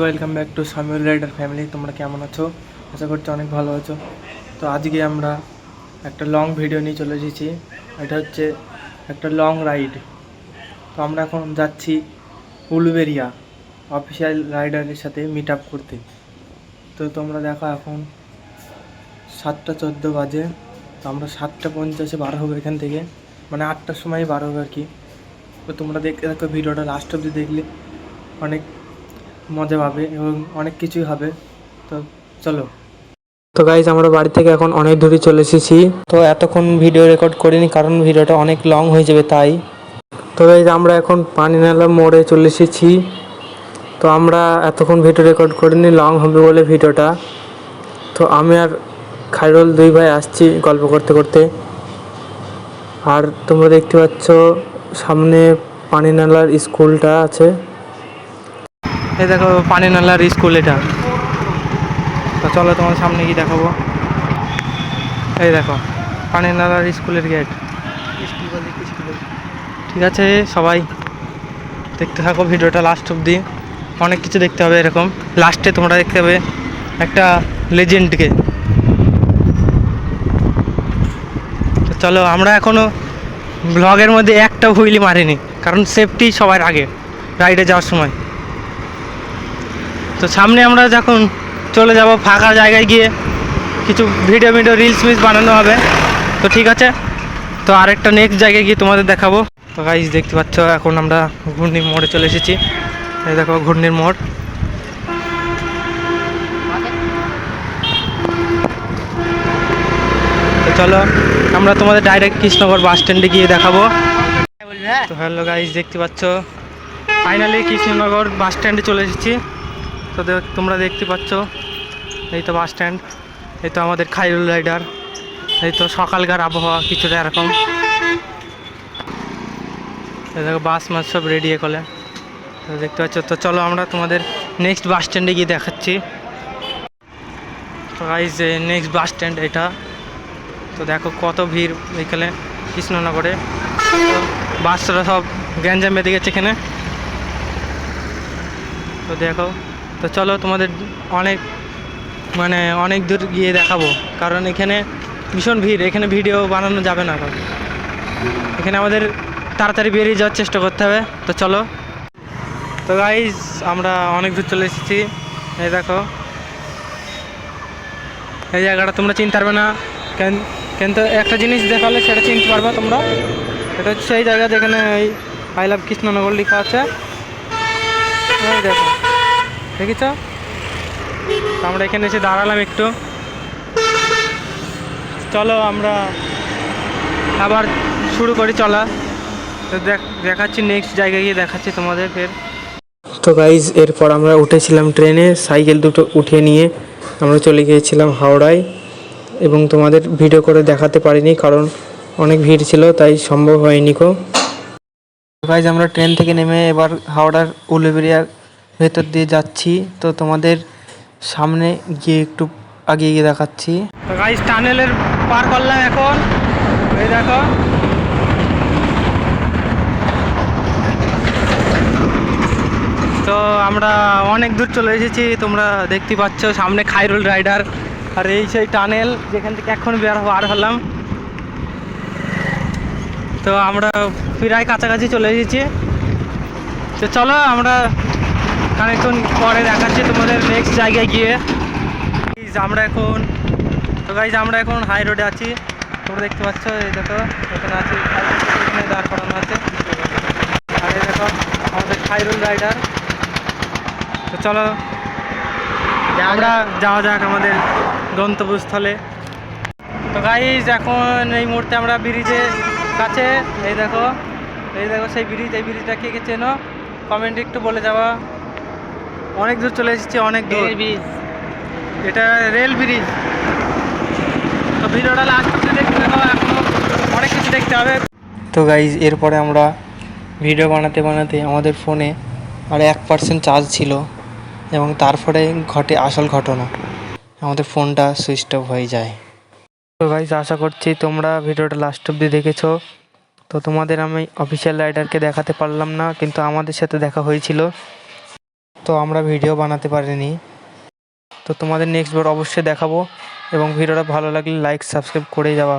Welcome back to Samiul rider family. তোমরা কেমন আছো? আশা করছি অনেক ভালো আছো। তো আজকে আমরা একটা লং ভিডিও নিয়ে চলে এসেছি। এটা হচ্ছে একটা লং রাইড। তো আমরা এখন যাচ্ছি উলুবেরিয়া অফিসিয়াল রাইডারের সাথে মিট আপ করতে। তো তোমরা দেখো এখন 7:14 বাজে। তো আমরা 7:50 বার হবো এখান থেকে, মানে 8টার সময় বার হবে আর কি। তো তোমরা দেখতে থাকো ভিডিওটা, লাস্ট অবধি দেখলে অনেক মজা পাবে এবং অনেক কিছুই হবে। তো চলো। তো গাইজ আমরা বাড়ি থেকে এখন অনেক দূরে চলে এসেছি। তো এতক্ষণ ভিডিও রেকর্ড করিনি কারণ ভিডিওটা অনেক লং হয়ে যাবে তাই। তো গাইজ আমরা এখন পানিনালা মোড়ে চলে এসেছি। তো আমরা এতক্ষণ ভিডিও রেকর্ড করিনি, লং হবে বলে ভিডিওটা। তো আমি আর খায়রুল দুই ভাই আসছি গল্প করতে করতে। আর তোমরা দেখতে পাচ্ছ সামনে পানিনালার স্কুলটা আছে। এই দেখো পানিনালার স্কুল এটা। তো চলো তোমার সামনে গিয়ে দেখাবো। এই দেখো পানিনালার স্কুলের গেট। ঠিক আছে, সবাই দেখতে থাকো ভিডিওটা লাস্ট অবধি। অনেক কিছু দেখতে হবে এরকম। লাস্টে তোমরা দেখতে হবে একটা লেজেন্ডকে। তো চলো, আমরা এখনও ব্লগের মধ্যে একটা হুইলি মারিনি কারণ সেফটি সবার আগে রাইডে যাওয়ার সময়। তো সামনে আমরা যখন চলে যাব ফাঁকা জায়গায় গিয়ে কিছু ভিডিও রিলস বানানো হবে। তো ঠিক আছে, তো আরেকটা নেক্সট জায়গায় গিয়ে তোমাদের দেখাবো। তো গাইস দেখতে পাচ্ছ এখন আমরা ঘূর্ণির মোড়ে চলে এসেছি। এই দেখো ঘূর্ণির মোড়। তো চলো আমরা তোমাদের ডাইরেক্ট কৃষ্ণনগর বাস স্ট্যান্ডে গিয়ে দেখাবো। তো হ্যালো গাইস, দেখতে পাচ্ছ ফাইনালি কৃষ্ণনগর বাস স্ট্যান্ডে চলে এসেছি। তো তোমরা দেখতে পাচ্ছ এই তো বাস স্ট্যান্ড, এই তো আমাদের খায়রুল রাইডার, এই তো সকালকার আবহাওয়া কিছুটা এরকম। এই দেখো বাস মাস সব রেডি করলে দেখতে পাচ্ছ। তো চলো আমরা তোমাদের নেক্সট বাস স্ট্যান্ডে গিয়ে দেখাচ্ছি। তো গাইস নেক্সট বাস স্ট্যান্ড এটা। তো দেখো কত ভিড় এখানে কৃষ্ণনগরে। বাসটা সব গ্যাঞ্জাম বেঁধে গেছে এখানে। তো দেখো, তো চলো তোমাদের অনেক দূর গিয়ে দেখাবো কারণ এখানে ভীষণ ভিড়, এখানে ভিডিও বানানো যাবে না কারণ এখানে আমাদের তাড়াতাড়ি বেরিয়ে যাওয়ার চেষ্টা করতে হবে। তো চলো। তো গাইস আমরা অনেক দূর চলে এসেছি। এই দেখো এই জায়গাটা তোমরা চিনতে পারবে না কিন্তু একটা জিনিস দেখালে সেটা চিনতে পারবে তোমরা। এটা হচ্ছে সেই জায়গা যেখানে এই আই লাভ কৃষ্ণনগর লেখা আছে। ওই দেখো, দেখেছ? আমরা এখানে এসে দাঁড়ালাম একটু। চলো আমরা আবার শুরু করি চলা। তো দেখাচ্ছি নেক্সট জায়গায় গিয়ে দেখাচ্ছি তোমাদের ফের। তো গাইজ এরপর আমরা উঠেছিলাম ট্রেনে, সাইকেল দুটো উঠিয়ে নিয়ে আমরা চলে গিয়েছিলাম হাওড়ায় এবং তোমাদের ভিডিও করে দেখাতে পারিনি কারণ অনেক ভিড় ছিল তাই সম্ভব হয়নি কো। গাইজ আমরা ট্রেন থেকে নেমে এবার হাওড়ার উলুবেড়িয়ার ভেতর দিয়ে যাচ্ছি। তো তোমাদের সামনে গিয়ে একটু আগে গিয়ে দেখাচ্ছি। তো গাইজ টানেলের পার করলাম এখন। এই দেখো তো আমরা অনেক দূর চলে এসেছি। তোমরা দেখতে পাচ্ছ সামনে খায়রুল রাইডার আর এই সেই টানেল যেখান থেকে এখন বার হলাম। তো আমরা প্রায় কাছাকাছি চলে এসেছি। তো চলো আমরা খানিকক্ষণ পরে দেখাচ্ছি তোমাদের নেক্সট জায়গায় গিয়ে। আমরা এখন হাই রোডে আছি। তোমরা দেখতে পাচ্ছ এই দেখো এখানে আছি, এখানে দাঁড় করানো আছে। আর এই দেখো আমাদের খায়রুল রাইডার। তো চলো আমরা যাওয়া যাক আমাদের গন্তব্যস্থলে। তো গাইজ এখন এই মুহূর্তে আমরা ব্রিজের কাছে। এই দেখো সেই ব্রিজ, এই ব্রিজটা কে কে চেনো কমেন্টে একটু বলে যাওয়া। অনেক দূর চলে এসেছি, অনেক দূর। এটা রেল ব্রিজ। তো ভিডিওটা লাস্ট অবধি দেখতে দেখো, এখনো অনেক কিছু দেখতে হবে। তো গাইজ এরপরে আমরা ভিডিও বানাতে বানাতে আমাদের ফোনে আর 1% চার্জ ছিল এবং তারপরে ঘটে আসল ঘটনা, আমাদের ফোনটা সুইচ অফ হয়ে যায়। তো গাইজ আশা করছি তোমরা ভিডিওটা লাস্ট অবধি দেখেছো। তো তোমাদের আমি অফিসিয়াল রাইডারকে দেখাতে পারলাম না কিন্তু আমাদের সাথে দেখা হয়েছিল। তো আমরা ভিডিও বানাতে পারিনি। তো তোমাদের নেক্সট বার অবশ্যই দেখাবো, এবং ভিডিওটা ভালো লাগলে লাইক সাবস্ক্রাইব করে যাওয়া।